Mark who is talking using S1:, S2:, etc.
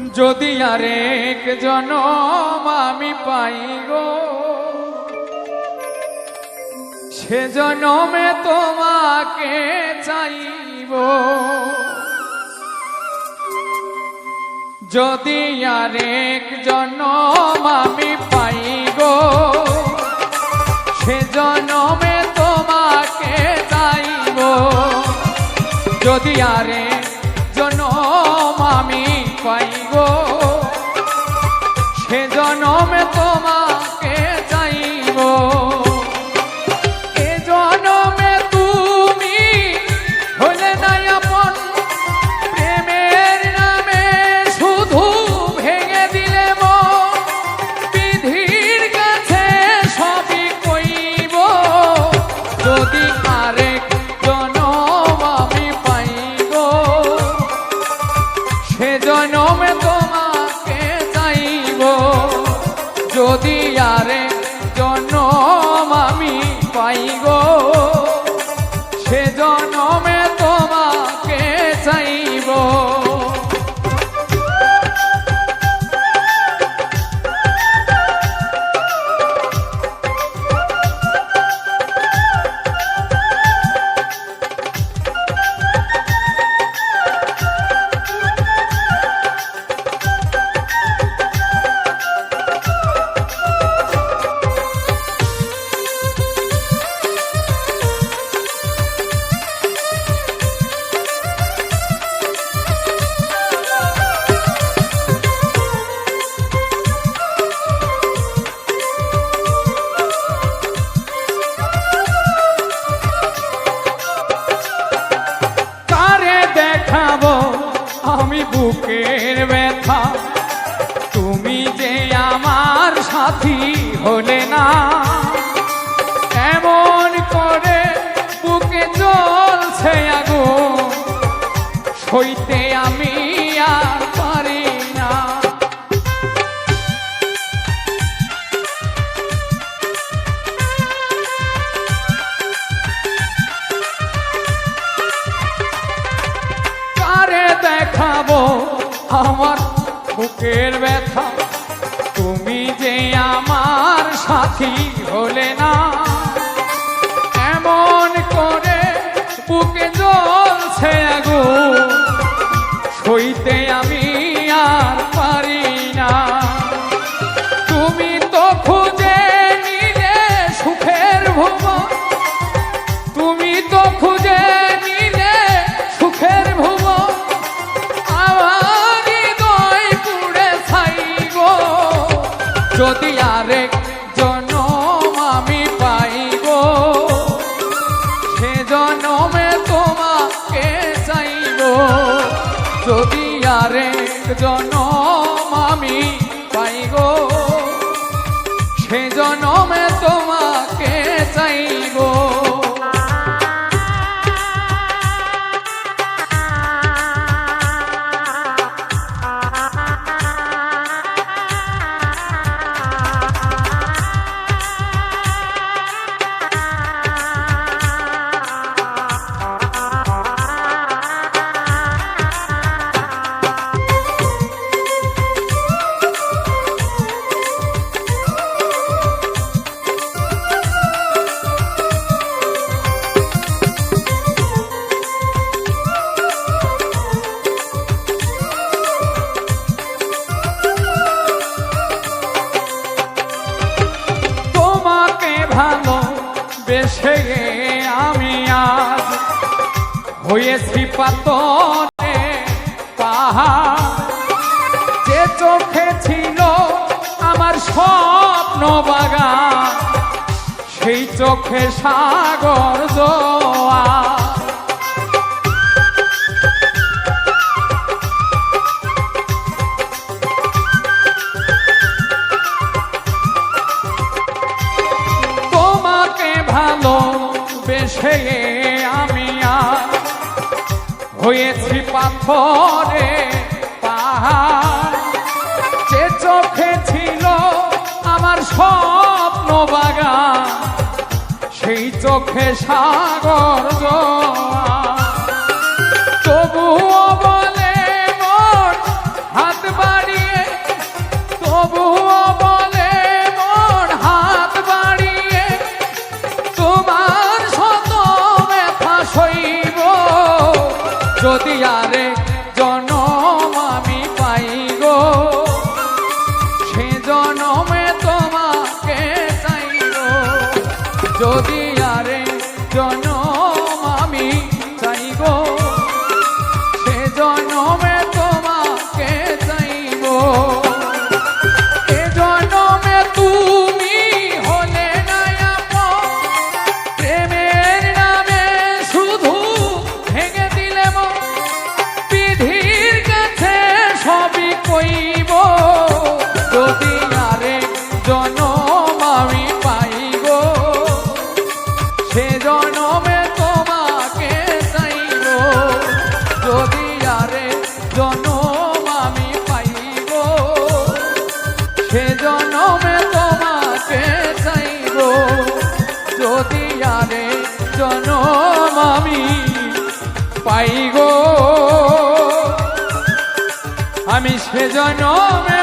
S1: যদি আরেক জনম আমি পাই গো, সে জনমে তোমাকে চাইব। যদি আরেক জনম আমি পাই গো, সে জনমে তোমাকে চাইব। যদি আরেক জনম আমি পাই গো, সে জনমে তোমাকে চাইব। এ জনমে তুমি হলে না আপন, প্রেমের নামে শুধু ভেঙে দিলে মন। বিধির কাছে সবই কইব, যদি আরেক জনম আমি পাই গো, সে জনমে তোমাকে চাইব। যদি আরেক জনম আমি পাই গো, সে জনমে তোমাকে চাইব। আমি বুকের ব্যথা, তুমি যে আমার সাথী হলে না। এমন করে বুকে জ্বলছে আগুন, সইতে আমি আর পারি না। দেখাবো আমার বুকের ব্যথা, তুমি যে আমার সাথী হলে না। এমন করে বুকে জ্বলছে আগুন, সইতে আমি আর পারি না। তুমি তো খুঁজে নিলে সুখের ভুবন, তুমি তো খুঁজে নিলে সুখের ভুবন। যদি আরেক জনম আমি পাই গো, সে জনমে তোমাকে চাইব। যদি আরেক জনম আমি পাই গো, সে জনমে তোমাকে চাইব। বেশে আমি আজ হয়েছি পাতনে পাহাড়। যে চোখে ছিল আমার স্বপ্ন বাগান, সেই চোখে সাগর জোয়ার। ভালোবেসে আমি আজ হয়েছি পাথরে পাহাড়। যে চোখে ছিল আমার স্বপ্ন বাগান, সেই চোখে সাগর জোয়ার। তবুও বলে মন হাত বাড়িয়ে কইব যদি আরে জনম আমি পাই গো সে জনমে তোমাকে চাইব যদি আরে জনম আমি পাই গো সে জনমে তোমাকে চাইব যদি আরে জনম আমি পাই গো আমি সে জনমে